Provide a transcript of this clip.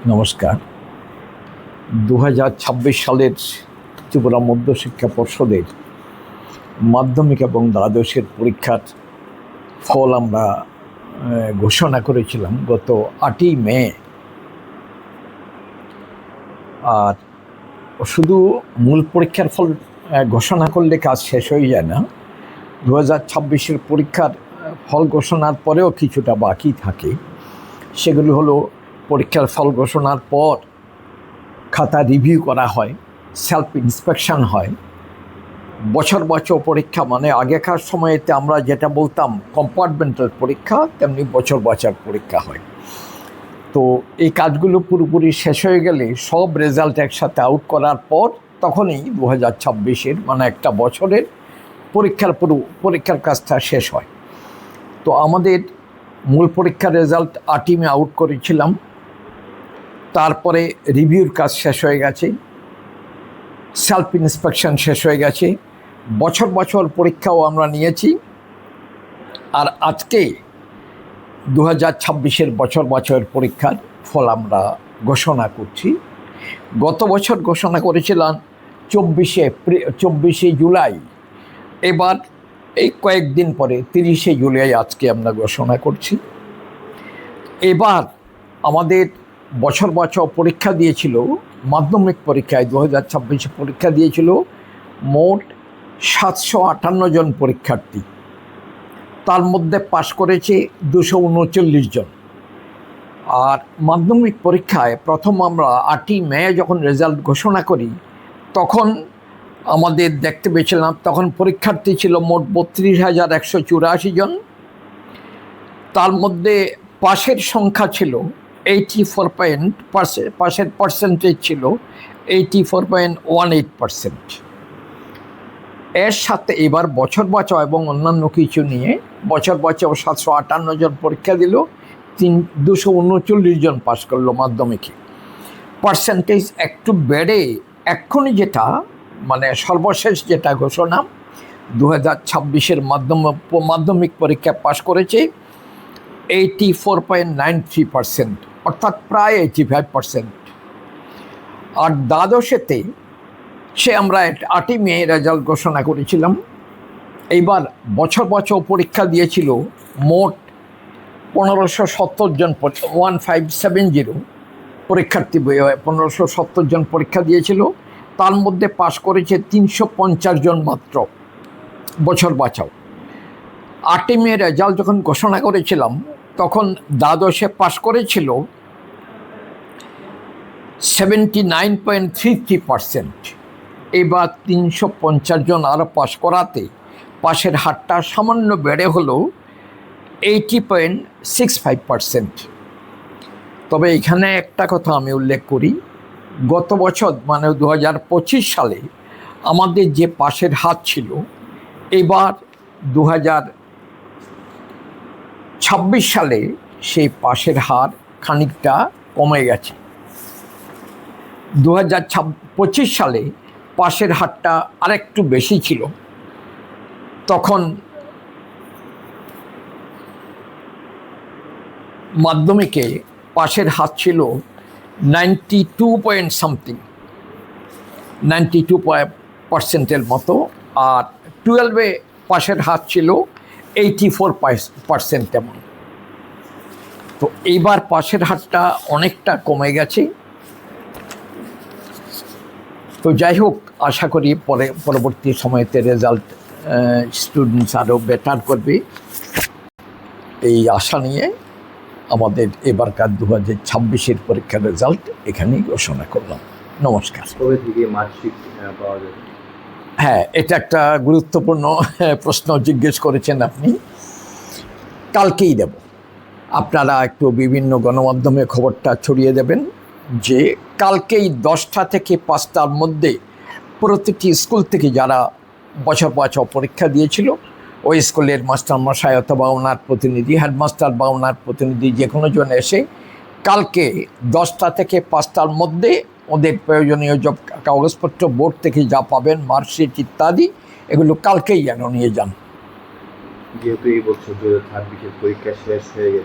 নমস্কার। 2026 সালের ত্রিপুরা মধ্যশিক্ষা পর্ষদের মাধ্যমিক এবং দ্বাদশের পরীক্ষার ফল আমরা ঘোষণা করেছিলাম গত 8ই মে। আর শুধু মূল পরীক্ষার ফল ঘোষণা করলে কাজ শেষ হয়ে যায় না। 2026-এর পরীক্ষার ফল ঘোষণার পরেও কিছুটা বাকি থাকে। সেগুলো হলো পরীক্ষার ফল ঘোষণার পর খাতা রিভিউ করা হয়, সেলফ ইন্সপেকশন হয়। বছর বছর পরীক্ষা মানে আগেকার সময়েতে আমরা যেটা বলতাম কম্পার্টমেন্টাল পরীক্ষা, তেমনি বছর বছর পরীক্ষা হয়। তো এই কাজগুলো পুরোপুরি শেষ হয়ে গেলে সব রেজাল্ট একসাথে আউট করার পর তখনই 2026-এর মানে একটা বছরের পরীক্ষার কাজটা শেষ হয়। তো আমাদের মূল পরীক্ষার রেজাল্ট 8ই মে আউট করেছিলাম। তারপরে রিভিউর কাজ শেষ হয়ে গেছে, সেলফ ইন্সপেকশন শেষ হয়ে গেছে, বছর বছর পরীক্ষাও আমরা নিয়েছি। আর আজকে 2026-এর বছর বছর পরীক্ষার ফল আমরা ঘোষণা করছি। গত বছর ঘোষণা করেছিলাম 24শে জুলাই। এবার এই কয়েকদিন পরে 30শে জুলাই আজকে আমরা ঘোষণা করছি। এবার আমাদের বছর বছর পরীক্ষা দিয়েছিল, মাধ্যমিক পরীক্ষায় 2026-এ পরীক্ষা দিয়েছিল মোট 758 জন পরীক্ষার্থী। তার মধ্যে পাশ করেছে 239 জন। আর মাধ্যমিক পরীক্ষায় প্রথম আমরা 8ই মে যখন রেজাল্ট ঘোষণা করি তখন আমাদের দেখতে পেয়েছিলাম তখন পরীক্ষার্থী ছিল মোট 32,184 জন। তার মধ্যে পাশের সংখ্যা ছিল 84%, পাশের পার্সেন্টেজ ছিল 84.18%। এর সাথে এবার বছর বছর এবং অন্যান্য কিছু নিয়ে বছর বছর 758 জন পরীক্ষা দিল, 239 জন পাস করলো মাধ্যমিকে। পার্সেন্টেজ একটু বেড়ে এক্ষুনি যেটা মানে সর্বশেষ যেটা ঘোষণা 2026-এর মাধ্যমিক পরীক্ষা পাশ করেছে 84.93%, অর্থাৎ প্রায় 85%। আর দ্বাদশেতে আমরা 8ই মে রেজাল্ট ঘোষণা করেছিলাম। এইবার বছর বছর পরীক্ষা দিয়েছিল মোট 1570 জন, 1570 পরীক্ষার্থী, 1570 জন পরীক্ষা দিয়েছিল। তার মধ্যে পাশ করেছে 350 জন মাত্র বছর বাঁচাও। 8ই মে রেজাল্ট যখন ঘোষণা করেছিলাম তখন দ্বাদশে পাশ করেছিল 79.33%। এবার 350 জন আরও পাশ করাতে পাশের হারটা সামান্য বেড়ে হলো 80.65%। তবে এখানে একটা কথা আমি উল্লেখ করি, গত বছর মানে 2025 সালে আমাদের যে পাশের হার ছিল, এবার 2026 সালে সেই পাশের হার খানিকটা কমে গেছে। 2025 সালে পাশের হারটা আরেকটু বেশি ছিল। তখন মাধ্যমিকে পাশের হার ছিল 92% মতো, আর 12-এ পাশের হার ছিল 84% এমন। তো এইবার পাশের হারটা অনেকটা কমে গেছে। তো যাই হোক, আশা করি পরবর্তী সময়তে রেজাল্ট স্টুডেন্টস আরও বেটার করবে, এই আশা নিয়ে আমাদের এবারকার 2026-এর পরীক্ষার রেজাল্ট এখানেই ঘোষণা করলাম। নমস্কার। কবে থেকে মার্কশিট পাওয়া যাবে? হ্যাঁ, এটা একটা গুরুত্বপূর্ণ প্রশ্ন জিজ্ঞেস করেছেন আপনি। কালকেই দেব। আপনারা একটু বিভিন্ন গণমাধ্যমে খবরটা ছড়িয়ে দেবেন যে কালকেই 10টা থেকে 5টার মধ্যে প্রতিটি স্কুল থেকে যারা বছর বছর পরীক্ষা দিয়েছিল ওই স্কুলের মাস্টারমশাই অথবা ওনার প্রতিনিধি, হেডমাস্টার বা ওনার প্রতিনিধি যে কোনো জন এসে কালকে 10টা থেকে 5টার মধ্যে ওদের প্রয়োজনীয় কাগজপত্র বোর্ড থেকে যা পাবেন, মার্কশিট ইত্যাদি, এগুলো কালকেই যেন নিয়ে যান। যেহেতু এই বছর 2026-এর পরীক্ষা শেষ হয়ে গেছে,